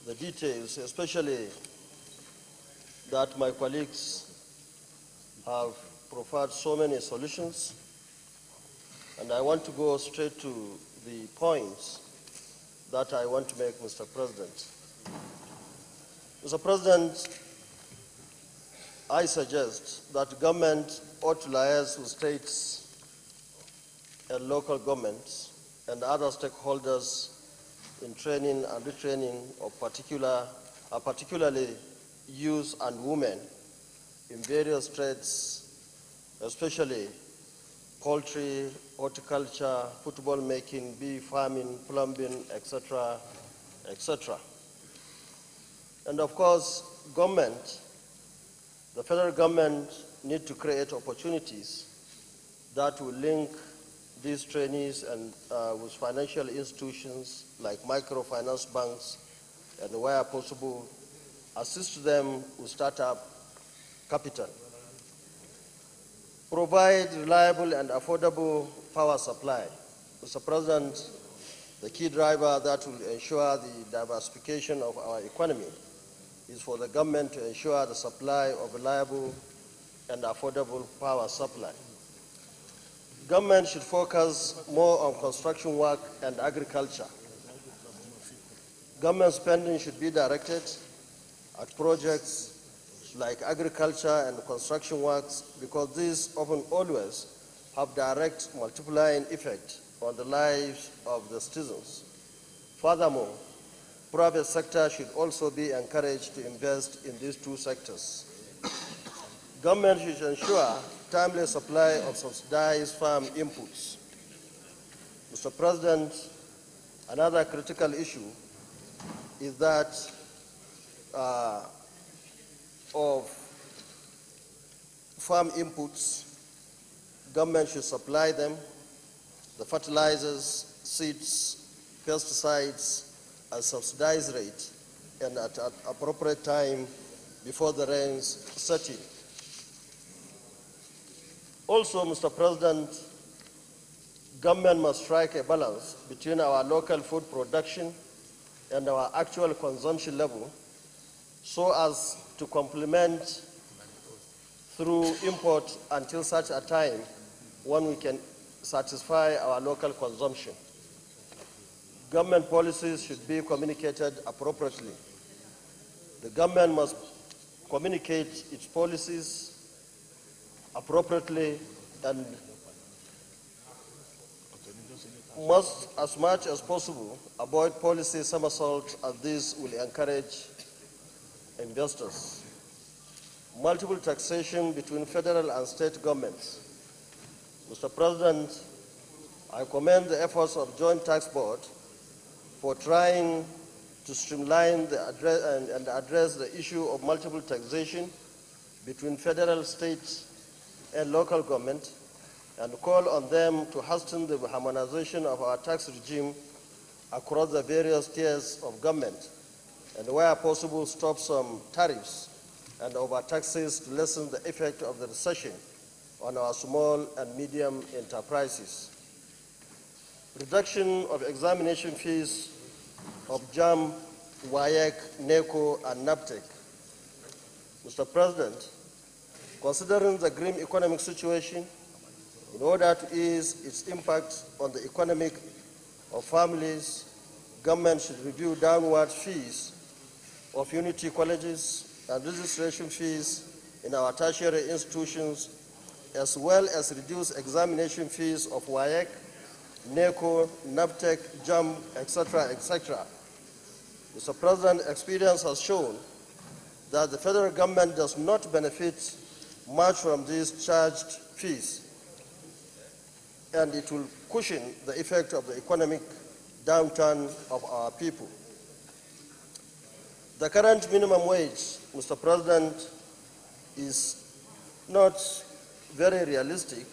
the details, especially that my colleagues have provided so many solutions, and I want to go straight to the points that I want to make, Mr. President. Mr. President, I suggest that government ought to liaise with states and local governments and other stakeholders in training and retraining of particularly youth and women in various trades, especially poultry, horticulture, football making, bee farming, plumbing, etc., etc. And of course, government, the federal government, need to create opportunities that will link these trainees and with financial institutions like microfinance banks, and where possible, assist them with startup capital. Provide reliable and affordable power supply. Mr. President, the key driver that will ensure the diversification of our economy is for the government to ensure the supply of reliable and affordable power supply. Government should focus more on construction work and agriculture. Government spending should be directed at projects like agriculture and construction works, because these often always have direct multiplying effect on the lives of the citizens. Furthermore, private sector should also be encouraged to invest in these two sectors. Government should ensure timely supply of subsidized farm inputs. Mr. President, another critical issue is that of farm inputs. Government should supply them, the fertilizers, seeds, pesticides, at subsidized rate and at an appropriate time before the rains set in. Also, Mr. President, government must strike a balance between our local food production and our actual consumption level so as to complement through import until such a time when we can satisfy our local consumption. Government policies should be communicated appropriately. The government must communicate its policies appropriately and must, as much as possible, avoid policy somersaults, as this will encourage investors. Multiple taxation between federal and state governments. Mr. President, I commend the efforts of Joint Tax Board for trying to streamline and address the issue of multiple taxation between federal, state, and local government, and call on them to hasten the harmonization of our tax regime across the various tiers of government, and where possible, stop some tariffs and overtaxes to lessen the effect of the recession on our small and medium enterprises. Reduction of examination fees of JAM, WAEC, NECO, and NAPTEC. Mr. President, considering the grim economic situation, in order to ease its impact on the economic of families, government should review downward fees of unity colleges and registration fees in our tertiary institutions, as well as reduce examination fees of WAEC, NECO, NAPTEC, JAM, etc., etc. Mr. President, experience has shown that the federal government does not benefit much from these charged fees, and it will cushion the effect of the economic downturn of our people. The current minimum wage, Mr. President, is not very realistic,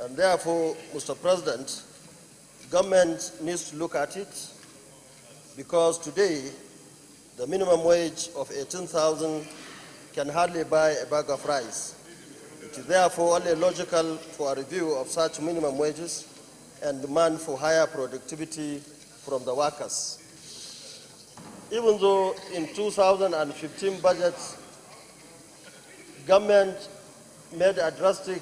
and therefore, Mr. President, government needs to look at it, because today the minimum wage of 18,000 can hardly buy a bag of rice. It is therefore only logical for a review of such minimum wages and demand for higher productivity from the workers. Even though in 2015 budgets, government made a drastic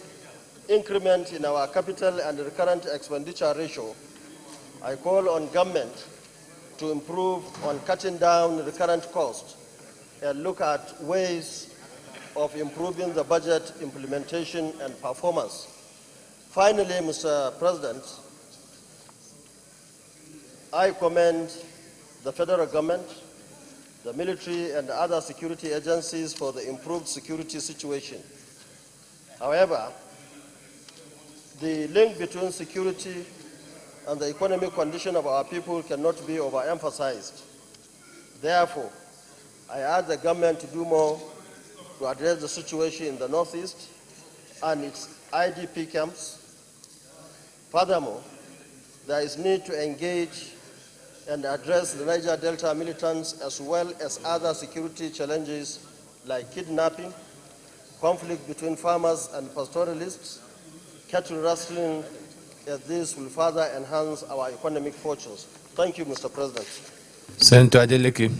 increment in our capital and recurrent expenditure ratio, I call on government to improve on cutting down recurrent costs and look at ways of improving the budget implementation and performance. Finally, Mr. President, I commend the federal government, the military, and other security agencies for the improved security situation. However, the link between security and the economic condition of our people cannot be overemphasized. Therefore, I urge the government to do more to address the situation in the Northeast and its IDP camps. Furthermore, there is need to engage and address the Niger Delta militants as well as other security challenges like kidnapping, conflict between farmers and pastoralists, cattle rustling, as this will further enhance our economic fortunes. Thank you, Mr. President. Senator Adeleke.